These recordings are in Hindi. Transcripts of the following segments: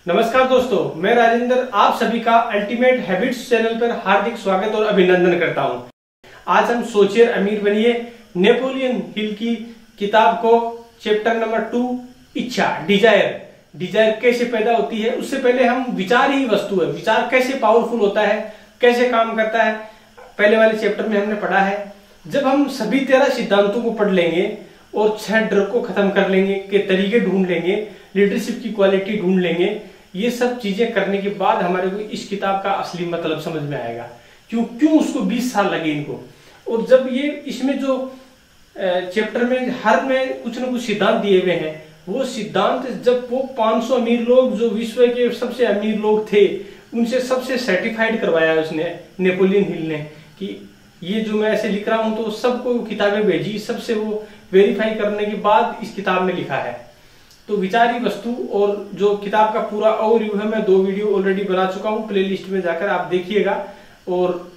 नमस्कार दोस्तों, मैं राजेंद्र आप सभी का अल्टीमेट हैबिट्स चैनल पर हार्दिक स्वागत और अभिनंदन करता हूं। आज हम सोचिए अमीर बनिए नेपोलियन हिल की किताब को चैप्टर नंबर 2 इच्छा डिजायर कैसे पैदा होती है। उससे पहले हम विचार ही वस्तु है, विचार कैसे पावरफुल होता है, कैसे काम करता है, पहले वाले चैप्टर में हमने पढ़ा है। जब हम सभी 13 सिद्धांतों को पढ़ लेंगे और 6 डर को खत्म कर लेंगे के तरीके ढूंढ लेंगे, लीडरशिप की क्वालिटी ढूंढ लेंगे, ये सब चीजें करने के बाद हमारे को इस किताब का असली मतलब समझ में आएगा। क्यों उसको 20 साल लगे इनको। और जब ये इसमें जो चैप्टर में हर में कुछ ना कुछ सिद्धांत दिए हुए हैं, वो सिद्धांत जब वो 500 अमीर लोग जो विश्व के सबसे अमीर लोग थे उनसे सबसे सर्टिफाइड करवाया उसने, नेपोलियन हिल ने, कि ये जो मैं ऐसे लिख रहा हूं तो सबको किताबें भेजी, सबसे वो वेरीफाई करने के बाद इस किताब में लिखा है। तो विचारी वस्तु और जो किताब का पूरा ओवरव्यू है, मैं 2 वीडियो ऑलरेडी बना चुका हूं, प्लेलिस्ट में जाकर आप देखिएगा। और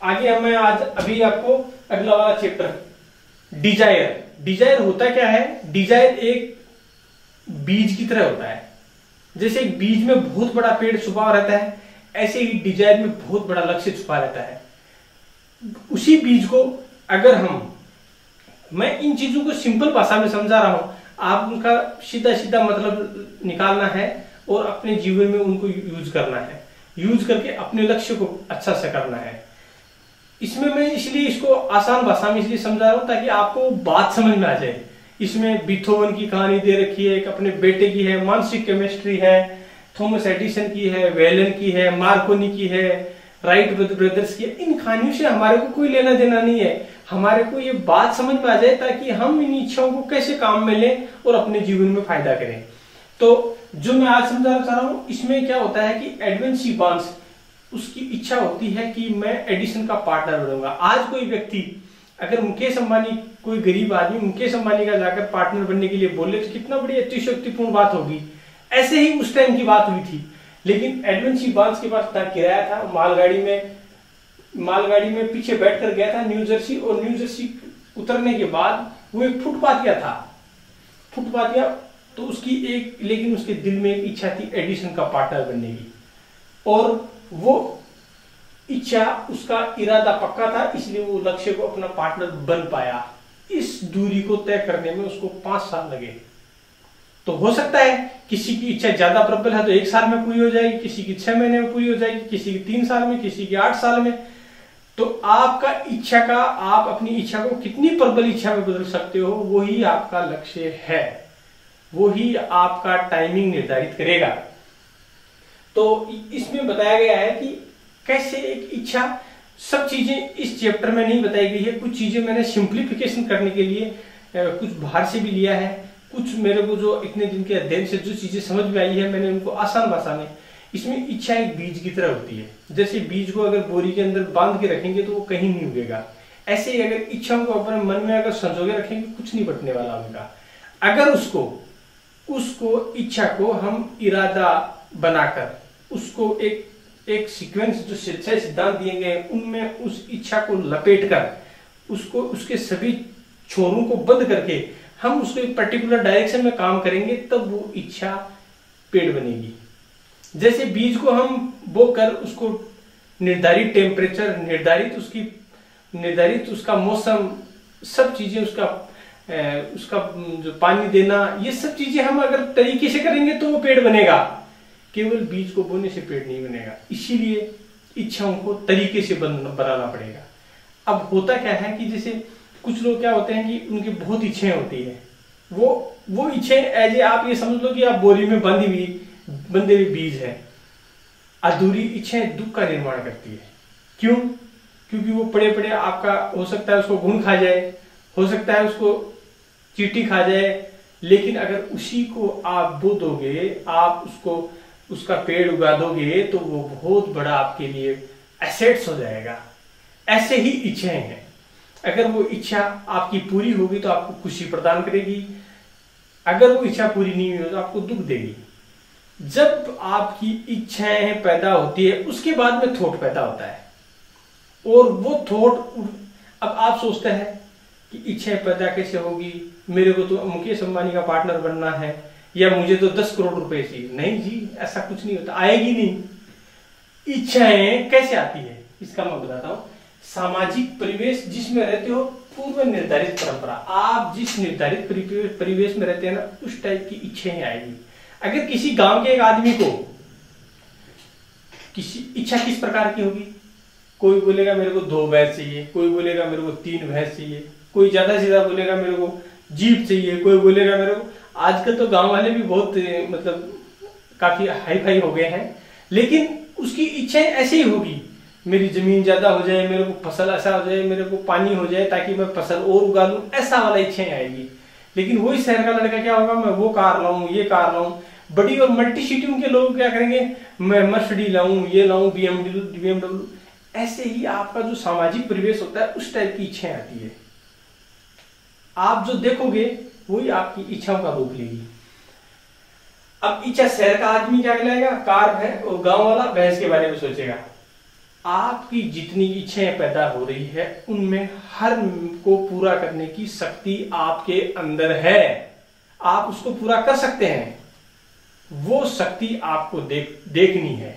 आगे मैं आज अभी आपको अगला वाला चैप्टर डिजायर होता क्या है। डिजायर एक बीज की तरह होता है। जैसे एक बीज में बहुत बड़ा पेड़ छुपा रहता है, ऐसे ही डिजायर में बहुत बड़ा लक्ष्य छुपा रहता है। उसी बीज को अगर मैं इन चीजों को सिंपल भाषा में समझा रहा हूं, आप उनका सीधा सीधा मतलब निकालना है और अपने जीवन में उनको यूज करना है, यूज करके अपने लक्ष्य को अच्छा से करना है। इसमें मैं इसलिए इसको आसान भाषा में इसलिए समझा रहा हूं ताकि आपको बात समझ में आ जाए। इसमें बीथोवन की कहानी दे रखी है, एक अपने बेटे की है, मानसिक केमिस्ट्री है, थॉमस एडिसन की है, वेलन की है, मार्कोनी की है, राइट ब्रदर्स की। इन कहानियों से हमारे को कोई लेना देना नहीं है। हमारे को ये बात समझ में आ जाए ताकि हम इन इच्छाओं को कैसे काम में लें और अपने जीवन में फायदा करें। तो जो मैं आज समझाना चाह रहा हूं, इसमें क्या होता है कि एडविन सी बार्न्स, उसकी इच्छा होती है कि मैं एडिसन का पार्टनर बनूंगा। आज कोई व्यक्ति अगर मुकेश अंबानी, कोई गरीब आदमी मुकेश अंबानी का जाकर पार्टनर बनने के लिए बोले तो कितना बड़ी अतिशयोक्तिपूर्ण बात होगी। ऐसे ही उस टाइम की बात हुई थी। लेकिन एडविन सी बार्न्स के पास किराया था, मालगाड़ी में पीछे बैठकर गया था न्यू जर्सी, और न्यू जर्सी उतरने के बाद वो एक फुटपाथ गया तो लेकिन उसके दिल में एक इच्छा थी एडिसन का पार्टनर बनने की, और वो इच्छा, उसका इरादा पक्का था, इसलिए वो लक्ष्य को अपना पार्टनर बन पाया। इस दूरी को तय करने में उसको 5 साल लगे। तो हो सकता है किसी की इच्छा ज्यादा प्रबल है तो 1 साल में पूरी हो जाएगी, किसी की 6 महीने में पूरी हो जाएगी, किसी की 3 साल में, किसी की 8 साल में। तो आप अपनी इच्छा को कितनी प्रबल इच्छा में बदल सकते हो, वही आपका लक्ष्य है, वही आपका टाइमिंग निर्धारित करेगा। तो इसमें बताया गया है कि कैसे एक इच्छा, सब चीजें इस चैप्टर में नहीं बताई गई है। कुछ चीजें मैंने सिंप्लीफिकेशन करने के लिए कुछ बाहर से भी लिया है, कुछ मेरे को जो इतने दिन के अध्ययन से जो चीजें समझ में आई है मैंने उनको आसान भाषा में। इसमें इच्छा एक बीज की तरह होती है। जैसे बीज को अगर बोरी के अंदर बांध के रखेंगे तो वो कहीं नहीं उगेगा, ऐसे ही अगर इच्छाओं को अपने मन में अगर संजोगे रखेंगे कुछ नहीं बटने वाला उनका। अगर उसको इच्छा को हम इरादा बनाकर उसको एक सीक्वेंस जो 6 सिद्धांत दिए गए उनमें उस इच्छा को लपेट कर उसको उसके सभी छोरों को बंद करके हम उसको एक पर्टिकुलर डायरेक्शन में काम करेंगे, तब वो इच्छा पेड़ बनेगी। जैसे बीज को हम बोकर उसको निर्धारित टेम्परेचर, निर्धारित उसका मौसम, सब चीजें, उसका जो पानी देना, ये सब चीजें हम अगर तरीके से करेंगे तो वो पेड़ बनेगा। केवल बीज को बोने से पेड़ नहीं बनेगा। इसीलिए इच्छाओं को तरीके से बनाना पड़ेगा। अब होता क्या है कि जैसे कुछ लोग क्या होते हैं कि उनकी बहुत इच्छाएं होती है, वो इच्छाएं आप ये समझ लो कि आप बोरी में बंधे हुए बीज है। अधूरी इच्छाएं दुख का निर्माण करती है। क्यों? क्योंकि वो पड़े पड़े आपका, हो सकता है उसको घुन खा जाए, हो सकता है उसको चींटी खा जाए, लेकिन अगर उसी को आप बो दोगे, आप उसका पेड़ उगा दोगे तो वो बहुत बड़ा आपके लिए एसेट्स हो जाएगा। ऐसे ही इच्छाएं हैं। अगर वो इच्छा आपकी पूरी होगी तो आपको खुशी प्रदान करेगी, अगर वो इच्छा पूरी नहीं हुई तो आपको दुख देगी। जब आपकी इच्छाएं पैदा होती है उसके बाद में थॉट पैदा होता है, और वो थॉट, अब आप सोचते हैं कि इच्छाएं पैदा कैसे होगी, मेरे को तो मुकेश अंबानी का पार्टनर बनना है, या मुझे तो 10 करोड़ रुपए चाहिए। नहीं जी, ऐसा कुछ नहीं होता, आएगी नहीं। इच्छाएं कैसे आती है इसका मैं बताता हूं। सामाजिक परिवेश जिसमें रहते हो, पूर्व निर्धारित परंपरा, आप जिस निर्धारित परिवेश में रहते हैं ना, उस टाइप की इच्छाएं आएगी। अगर किसी गांव के एक आदमी को किसी इच्छा किस प्रकार की होगी, कोई बोलेगा मेरे को 2 भैंस चाहिए, कोई बोलेगा मेरे को 3 भैंस चाहिए, कोई ज्यादा से ज्यादा बोलेगा मेरे को जीप चाहिए, कोई बोलेगा मेरे को, आजकल तो गांव वाले भी बहुत मतलब काफी हाई फाई हो गए हैं, लेकिन उसकी इच्छाएं ऐसे ही होगी, मेरी जमीन ज्यादा हो जाए, मेरे को फसल ऐसा हो जाए, मेरे को पानी हो जाए ताकि मैं फसल और उगा लूं, ऐसा वाला इच्छाएं आएगी। लेकिन वही शहर का लड़का क्या होगा, मैं वो कार लाऊं, ये कार लाऊं, बड़ी और मल्टी सिटी के लोग क्या करेंगे, मैं मर्सिडीज लाऊं, ये लाऊं, बीएमडब्ल्यू। ऐसे ही आपका जो सामाजिक परिवेश होता है उस टाइप की इच्छाएं आती है। आप जो देखोगे वही आपकी इच्छाओं का रूप लेगी। अब इच्छा शहर का आदमी क्या कहलाएगा, कार है, और गांव वाला भैंस के बारे में सोचेगा। आपकी जितनी इच्छाएं पैदा हो रही है उनमें हर को पूरा करने की शक्ति आपके अंदर है, आप उसको पूरा कर सकते हैं। वो शक्ति आपको देखनी है।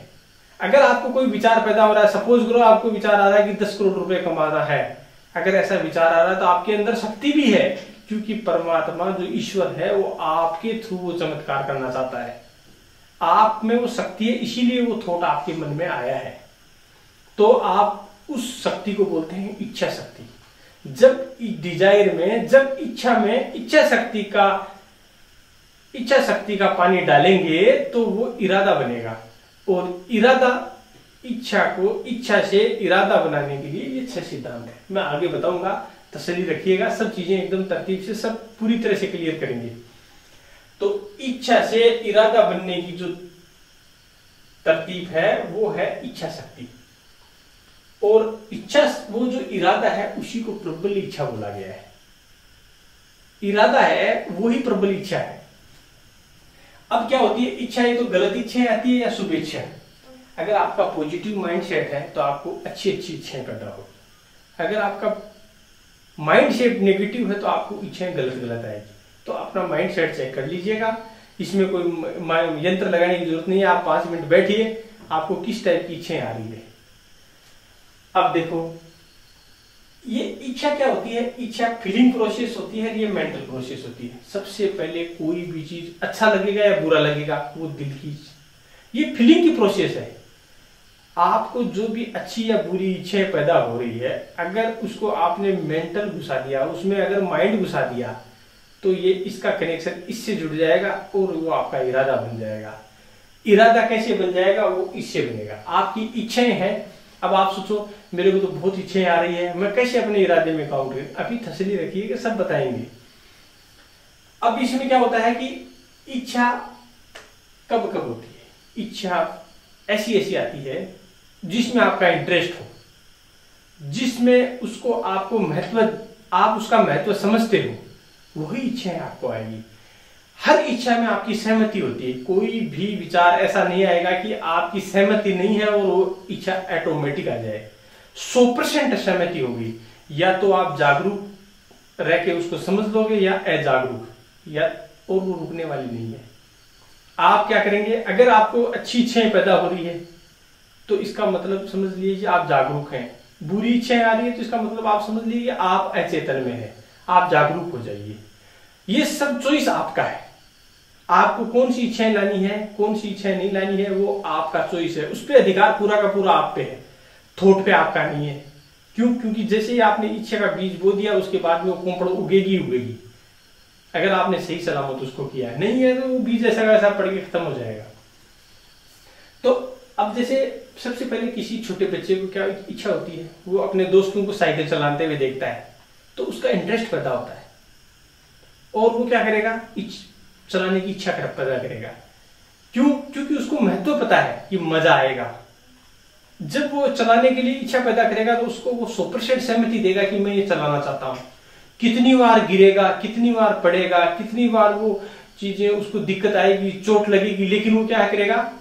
अगर आपको कोई विचार पैदा हो रहा है, सपोज करो आपको विचार आ रहा है कि 10 करोड़ रुपए कमाना है, अगर ऐसा विचार आ रहा है तो आपके अंदर शक्ति भी है, क्योंकि परमात्मा जो ईश्वर है वो आपके थ्रू वो चमत्कार करना चाहता है। आप में वो शक्ति है, इसीलिए वो थॉट आपके मन में आया है। तो आप उस शक्ति को बोलते हैं इच्छा शक्ति। जब डिजायर में, जब इच्छा में इच्छा शक्ति का पानी डालेंगे तो वो इरादा बनेगा, और इरादा इच्छा से इरादा बनाने के लिए ये 6 सिद्धांत है। मैं आगे बताऊंगा, तसल्ली रखिएगा, सब चीजें एकदम तरतीब से सब पूरी तरह से क्लियर करेंगे। तो इच्छा से इरादा बनने की जो तरतीब है वो है इच्छा शक्ति, और इच्छा वो जो इरादा है उसी को प्रबल इच्छा बोला गया है। इरादा है वही प्रबल इच्छा है। अब क्या होती है इच्छा, ये तो गलत इच्छाएं आती है या शुभ इच्छा। अगर आपका पॉजिटिव माइंड सेट है तो आपको अच्छी अच्छी इच्छाएं पैदा हो। अगर आपका माइंड सेट नेगेटिव है तो आपको इच्छाएं गलत आएगी। तो अपना माइंड सेट चेक कर लीजिएगा, इसमें कोई यंत्र लगाने की जरूरत नहीं है। आप 5 मिनट बैठिए, आपको किस टाइप की इच्छाएं आ रही है। अब देखो ये इच्छा क्या होती है, इच्छा फीलिंग प्रोसेस होती है, ये मेंटल प्रोसेस होती है। सबसे पहले कोई भी चीज अच्छा लगेगा या बुरा लगेगा वो दिल की, ये फीलिंग की प्रोसेस है। आपको जो भी अच्छी या बुरी इच्छाएं पैदा हो रही है, अगर उसको आपने मेंटल घुसा दिया, उसमें अगर माइंड घुसा दिया, तो ये इसका कनेक्शन इससे जुड़ जाएगा और वो आपका इरादा बन जाएगा। इरादा कैसे बन जाएगा, वो इससे बनेगा। आपकी इच्छाएं हैं, अब आप सोचो मेरे को तो बहुत इच्छाएं आ रही है, मैं कैसे अपने इरादे में काउंट करूं। अभी तसल्ली रखिएगा, सब बताएंगे। अब इसमें क्या होता है कि इच्छा कब कब होती है, इच्छा ऐसी आती है जिसमें आपका इंटरेस्ट हो, जिसमें उसको आपको आप उसका महत्व समझते हो, वही इच्छाएं आपको आएगी। हर इच्छा में आपकी सहमति होती है। कोई भी विचार ऐसा नहीं आएगा कि आपकी सहमति नहीं है और वो इच्छा ऑटोमेटिक आ जाए। 100% सहमति होगी। या तो आप जागरूक रह के उसको समझ लोगे या अजागरूक, या और वो रुकने वाली नहीं है। आप क्या करेंगे, अगर आपको अच्छी इच्छाएं पैदा हो रही है तो इसका मतलब समझ लीजिए आप जागरूक हैं। बुरी इच्छाएं आ रही है तो इसका मतलब आप समझ लीजिए आप अचेतन में हैं, आप जागरूक हो जाइए। ये सब चॉइस आपका है। आपको कौन सी इच्छाएं लानी है, कौन सी इच्छाएं नहीं लानी है, वो आपका चॉइस है। उस पर अधिकार पूरा का पूरा आप पे है, थॉट पे आपका नहीं है। क्यों? क्योंकि जैसे ही आपने इच्छा का बीज बो दिया, उसके बाद में वो कोंपड़ उगेगी। अगर आपने सही सलामत उसको किया है, नहीं है तो वो बीज ऐसा वैसा पड़ के खत्म हो जाएगा। तो अब जैसे सबसे पहले किसी छोटे बच्चे को क्या इच्छा होती है, वो अपने दोस्तों को साइकिल चलाते हुए देखता है तो उसका इंटरेस्ट पैदा होता है और वो क्या करेगा, चलाने की इच्छा पैदा करेगा। क्यों? क्योंकि उसको महत्व पता है कि मजा आएगा। जब वो चलाने के लिए इच्छा पैदा करेगा तो उसको वो 100% सहमति देगा कि मैं ये चलाना चाहता हूं। कितनी बार गिरेगा, कितनी बार पड़ेगा, कितनी बार वो चीजें उसको दिक्कत आएगी, चोट लगेगी, लेकिन वो क्या करेगा,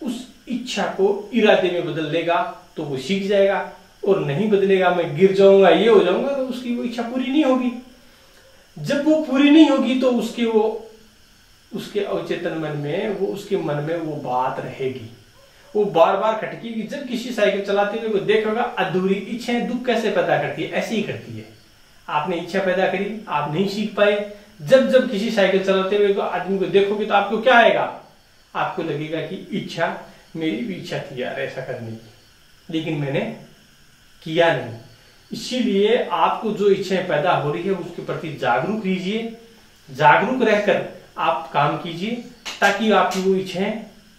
उस इच्छा को इरादे में बदल देगा तो वो सीख जाएगा। और नहीं बदलेगा, मैं गिर जाऊंगा, ये हो जाऊंगा, तो उसकी वो इच्छा पूरी नहीं होगी। जब वो पूरी नहीं होगी तो उसकी वो उसके अवचेतन मन में, वो उसके मन में वो बात रहेगी, वो बार बार खटकेगी। जब किसी साइकिल चलाते हुए वो देखेगा अधूरी इच्छाएं दुख कैसे पैदा करती है, ऐसे ही करती है। आपने इच्छा पैदा करी, आप नहीं सीख पाए। जब जब किसी साइकिल चलाते हुए को आदमी को देखोगे तो आपको क्या आएगा, आपको लगेगा कि इच्छा, मेरी भी इच्छा थी यार ऐसा करने की, लेकिन मैंने किया नहीं। इसीलिए आपको जो इच्छाएं पैदा हो रही है उसके प्रति जागरूक रहिए, जागरूक रहकर आप काम कीजिए, ताकि आपकी वो इच्छाएं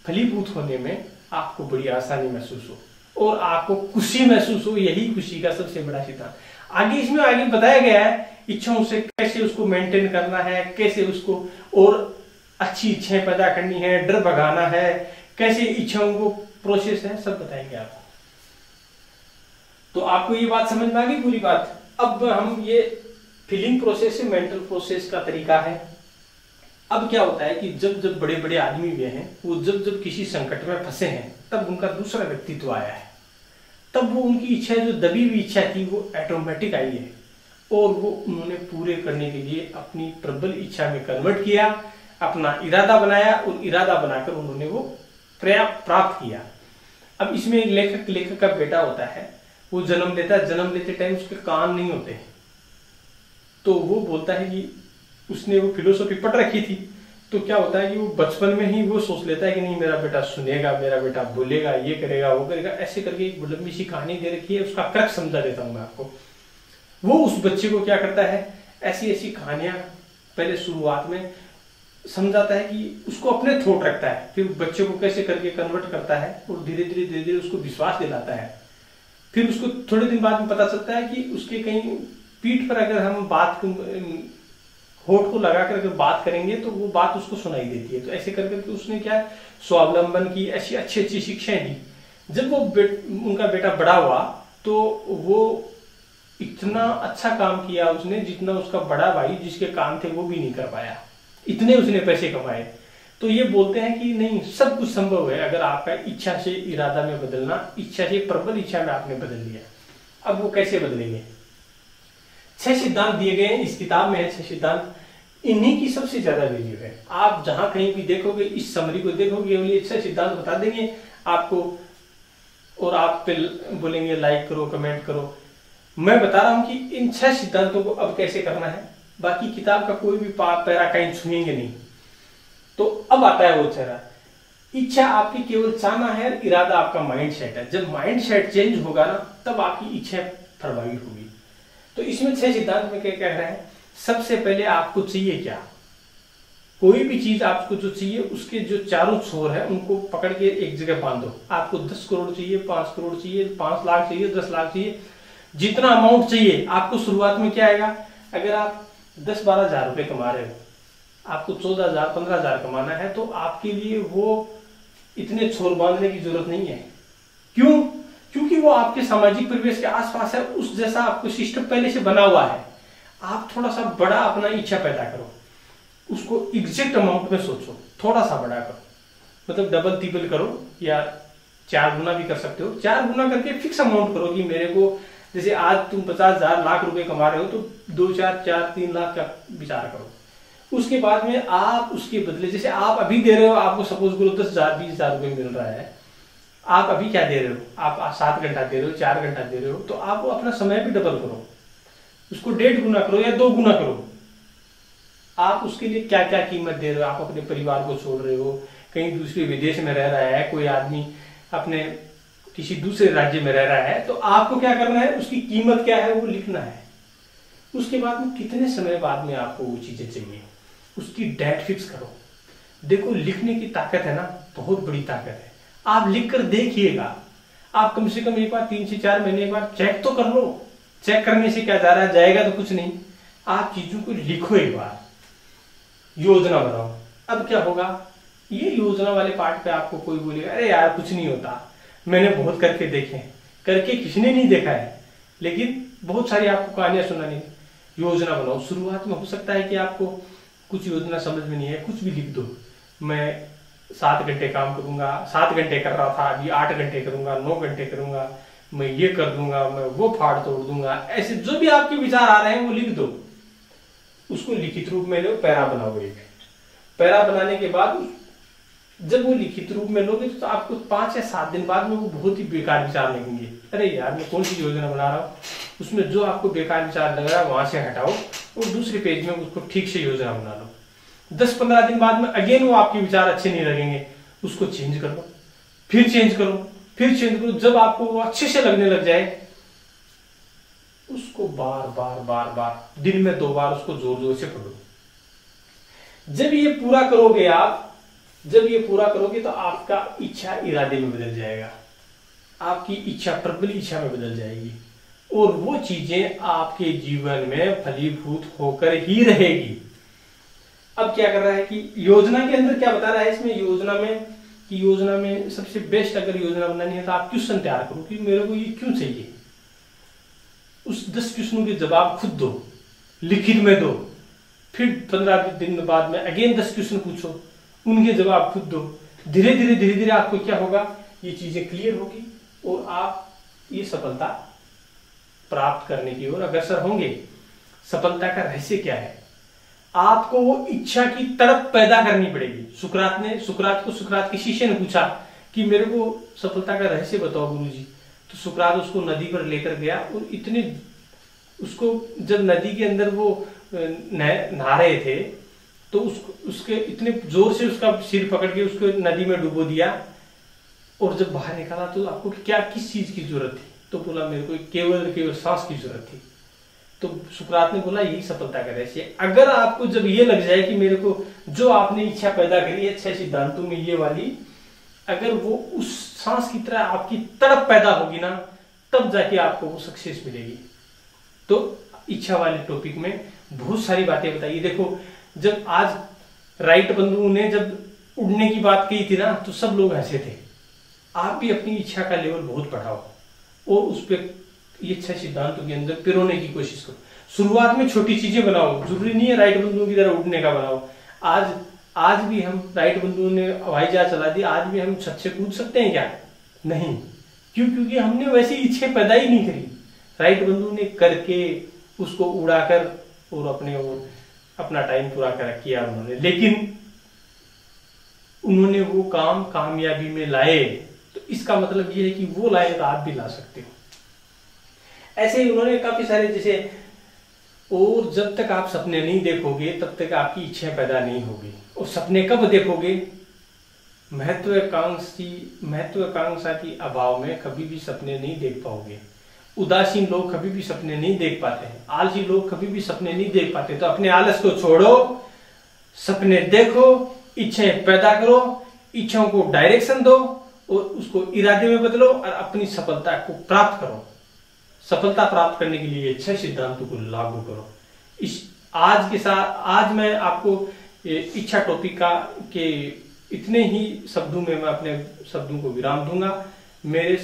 फलीभूत होने में आपको बड़ी आसानी महसूस हो और आपको खुशी महसूस हो। यही खुशी का सबसे बड़ा सिद्धांत। आगे इसमें आगे बताया गया है इच्छाओं से कैसे उसको मेंटेन करना है, कैसे उसको और अच्छी इच्छाएं पैदा करनी है, डर भगाना है, कैसे इच्छाओं को प्रोसेस है, सब बताएंगे आपको। तो आपको ये बात समझ में आ गई पूरी बात। अब हम ये फीलिंग प्रोसेस से मेंटल प्रोसेस का तरीका है। अब क्या होता है कि जब जब बड़े बड़े आदमी हुए हैं, वो जब जब किसी संकट में फंसे हैं, तब उनका दूसरा व्यक्तित्व आया है। तब वो उनकी इच्छा, जो दबी हुई इच्छा थी, वो ऑटोमेटिक आई है और वो उन्होंने पूरे करने के लिए अपनी प्रबल इच्छा में कन्वर्ट किया, अपना इरादा बनाया और इरादा बनाकर उन्होंने वो प्राप्त किया। अब इसमें एक लेखक का बेटा होता है, वो जन्म लेता है, जन्म लेते टाइम उसके कान नहीं होते, तो वो बोलता है कि उसने वो फिलोसॉफी पढ़ रखी थी। तो क्या होता है कि वो बचपन में ही वो सोच लेता है कि नहीं मेरा बेटा सुनेगा, मेरा बेटा बोलेगा, ये करेगा, वो करेगा, ऐसे करके एक लंबी सी कहानी दे रखी है। उसका क्रक्स समझा देता हूं मैं आपको। वो उस बच्चे को क्या करता है, ऐसी ऐसी कहानियां पहले शुरुआत में समझाता है कि उसको अपने थॉट रखता है, फिर बच्चे को कैसे करके कन्वर्ट करता है और धीरे धीरे उसको विश्वास दिलाता है। फिर उसको थोड़े दिन बाद में पता चलता है कि उसके कहीं पीठ पर अगर हम बात होठ को लगाकर अगर बात करेंगे तो वो बात उसको सुनाई देती है। तो ऐसे करके उसने क्या स्वावलंबन की, ऐसी अच्छी अच्छी शिक्षाएं दी। जब वो उनका बेटा बड़ा हुआ तो वो इतना अच्छा काम किया उसने जितना उसका बड़ा भाई जिसके काम थे वो भी नहीं कर पाया, इतने उसने पैसे कमाए। तो ये बोलते हैं कि नहीं, सब कुछ संभव है अगर आपका इच्छा से इरादा में बदलना, इच्छा से प्रबल इच्छा में आपने बदल लिया। अब वो कैसे बदलेंगे? 6 सिद्धांत दिए गए हैं इस किताब में है। 6 सिद्धांत, इन्हीं की सबसे ज्यादा वैल्यू है। आप जहां कहीं भी देखोगे, इस समरी को देखोगे, ये 6 सिद्धांत बता देंगे आपको और आप पे बोलेंगे लाइक करो, कमेंट करो। मैं बता रहा हूं कि इन 6 सिद्धांतों को अब कैसे करना है। बाकी किताब का कोई भी पैरा कहीं छुएंगे नहीं। तो अब आता है वो चेहरा, इच्छा आपकी केवल चाहना है, इरादा आपका माइंड सेट है। जब माइंड सेट चेंज होगा ना, तब आपकी इच्छा प्रभावित होगी। तो इसमें 6 सिद्धांत में क्या कह रहे हैं? सबसे पहले आपको चाहिए क्या? कोई भी चीज आपको जो चाहिए उसके जो चारों छोर है उनको पकड़ के एक जगह बांधो। आपको 10 करोड़ चाहिए, 5 करोड़ चाहिए, 5 लाख चाहिए, 10 लाख चाहिए, जितना अमाउंट चाहिए आपको। शुरुआत में क्या आएगा? अगर आप 10-12 हजार रुपए कमा रहे हो, आपको 14,000 15,000 कमाना है, तो आपके लिए वो इतने छोर बांधने की जरूरत नहीं है। क्यों? क्योंकि वो आपके सामाजिक परिवेश के आसपास है, उस जैसा आपको सिस्टम पहले से बना हुआ है। आप थोड़ा सा बड़ा अपना इच्छा पैदा करो, उसको एग्जैक्ट अमाउंट में सोचो, थोड़ा सा बड़ा करो, मतलब डबल ट्रिपल करो या 4 गुना भी कर सकते हो। 4 गुना करके फिक्स अमाउंट करो कि मेरे को, जैसे आज तुम 50,000 लाख रुपए कमा रहे हो तो 2-4-3 लाख का विचार करो। उसके बाद में आप उसके बदले, जैसे आप अभी दे रहे हो, आपको सपोज करो 10,000-20,000 रुपए मिल रहा है, आप अभी क्या दे रहे हो? आप 7 घंटा दे रहे हो, 4 घंटा दे रहे हो, तो आप अपना समय भी डबल करो, उसको 1.5 गुना करो या 2 गुना करो। आप उसके लिए क्या क्या कीमत दे रहे हो? आप अपने परिवार को छोड़ रहे हो, कहीं दूसरे विदेश में रह रहा है, कोई आदमी अपने किसी दूसरे राज्य में रह रहा है, तो आपको क्या करना है? उसकी कीमत क्या है वो लिखना है। उसके बाद में कितने समय बाद में आपको वो चीजें चाहिए, उसकी डेट फिक्स करो। देखो, लिखने की ताकत है ना, बहुत बड़ी ताकत है। आप लिखकर देखिएगा, आप कम से कम एक बार 3 से 4 महीने एक बार चेक तो कर लो। चेक करने से क्या जा रहा है, जाएगा तो कुछ नहीं। आप चीजों को लिखो, एक बार योजना बनाओ। अब क्या होगा, ये योजना वाले पार्ट पे आपको कोई बोलेगा अरे यार कुछ नहीं होता, मैंने बहुत करके देखे हैं। करके किसने नहीं देखा है, लेकिन बहुत सारी आपको कहानियां सुनानी। योजना बनाओ। शुरुआत में हो सकता है कि आपको कुछ योजना समझ में नहीं है, कुछ भी लिख दो। मैं 7 घंटे काम करूंगा, 7 घंटे कर रहा था, अभी 8 घंटे करूंगा, 9 घंटे करूंगा, मैं ये कर दूंगा, मैं वो फाड़ तोड़ दूंगा। ऐसे जो भी आपके विचार आ रहे हैं वो लिख दो। उसको लिखित रूप में लो, पैरा बनाओ। एक पैरा बनाने के बाद जब वो लिखित रूप में लोगे तो आपको 5 या 7 दिन बाद में वो बहुत ही बेकार विचार लगेंगे। अरे यार मैं कौन सी योजना बना रहा हूँ, उसमें जो आपको बेकार विचार लग रहा है वहां से हटाओ और दूसरे पेज में उसको ठीक से योजना बना लो। 10-15 दिन बाद में अगेन वो आपके विचार अच्छे नहीं लगेंगे, उसको चेंज कर लो, फिर चेंज करो, फिर चेंज करो। जब आपको वो अच्छे से लगने लग जाए उसको बार बार बार बार दिन में 2 बार उसको जोर जोर से पढ़ो। जब ये पूरा करोगे तो आपका इच्छा इरादे में बदल जाएगा, आपकी इच्छा प्रबल इच्छा में बदल जाएगी और वो चीजें आपके जीवन में फलीभूत होकर ही रहेगी। अब क्या कर रहा है कि योजना के अंदर क्या बता रहा है इसमें, योजना में सबसे बेस्ट अगर योजना बनानी है तो आप क्वेश्चन तैयार करो कि मेरे को ये क्यों चाहिए। उस 10 क्वेश्चनों के जवाब खुद दो, लिखित में दो, फिर 15 दिन बाद में अगेन 10 क्वेश्चन पूछो, उनके जवाब खुद दो। धीरे धीरे आपको क्या होगा, ये चीजें क्लियर होगी और आप ये सफलता प्राप्त करने की ओर अग्रसर होंगे। सफलता का रहस्य क्या है, आपको वो इच्छा की तड़प पैदा करनी पड़ेगी। सुकरात के शिष्य ने पूछा कि मेरे को सफलता का रहस्य बताओ गुरुजी। तो सुकरात उसको नदी पर लेकर गया और इतने उसको जब नदी के अंदर वो नहा रहे थे तो उसके इतने जोर से उसका सिर पकड़ के उसको नदी में डुबो दिया और जब बाहर निकाला तो आपको क्या किस चीज की जरूरत थी, तो बोला मेरे को केवल सांस की जरूरत थी। तो सुकरात ने बोला यही सफलता का रहस्य। अगर आपको जब ये लग जाए कि मेरे को जो आपने इच्छा पैदा करी है 6 सिद्धांतों में ये वाली, अगर वो उस सांस की तरह आपकी तड़प पैदा होगी ना, तब जाके आपको वो सक्सेस मिलेगी। तो इच्छा वाले टॉपिक में बहुत सारी बातें बताई। देखो जब आज राइट बंधुओं ने जब उड़ने की बात कही थी ना तो सब लोग हंसे थे। आप भी अपनी इच्छा का लेवल बहुत बढ़ाओ और उस पर ये 6 सिद्धांतों के अंदर पिरोने की कोशिश करो। शुरुआत में छोटी चीजें बनाओ, जरूरी नहीं है राइट बंधुओं की तरह उड़ने का बनाओ। आज भी हम राइट बंधुओं ने हवाई जहाज चला दी, आज भी हम छत से कूद सकते हैं क्या? नहीं। क्यों? क्योंकि हमने वैसी इच्छा पैदा ही नहीं करी। राइट बंधु ने करके उसको उड़ाकर और अपना टाइम पूरा कर किया उन्होंने, लेकिन उन्होंने वो काम कामयाबी में लाए। तो इसका मतलब ये है कि वो लाए तो आप भी ला सकते हो। ऐसे ही उन्होंने काफी सारे जैसे, और जब तक आप सपने नहीं देखोगे तब तक आपकी इच्छा पैदा नहीं होगी। और सपने कब देखोगे? महत्वाकांक्षा की अभाव में कभी भी सपने नहीं देख पाओगे। उदासीन लोग कभी भी सपने नहीं देख पाते हैं, आलसी लोग कभी भी सपने नहीं देख पाते। तो अपने आलस को छोड़ो, सपने देखो, इच्छाएं पैदा करो, इच्छाओं को डायरेक्शन दो और उसको इरादे में बदलो और अपनी सफलता को प्राप्त करो। सफलता प्राप्त करने के लिए 6 सिद्धांतों को लागू करो। आज मैं आपको इच्छा टॉपिक के इतने ही शब्दों में मैं अपने शब्दों को विराम दूंगा। मेरे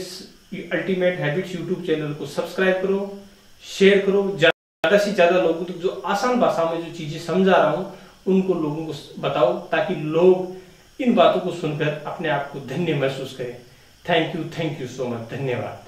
अल्टीमेट हैबिट्स यूट्यूब चैनल को सब्सक्राइब करो, शेयर करो, ज्यादा से ज्यादा लोगों तक जो आसान भाषा में जो चीजें समझा रहा हूं उनको लोगों को बताओ, ताकि लोग इन बातों को सुनकर अपने आप को धन्य महसूस करें। थैंक यू सो मच, धन्यवाद।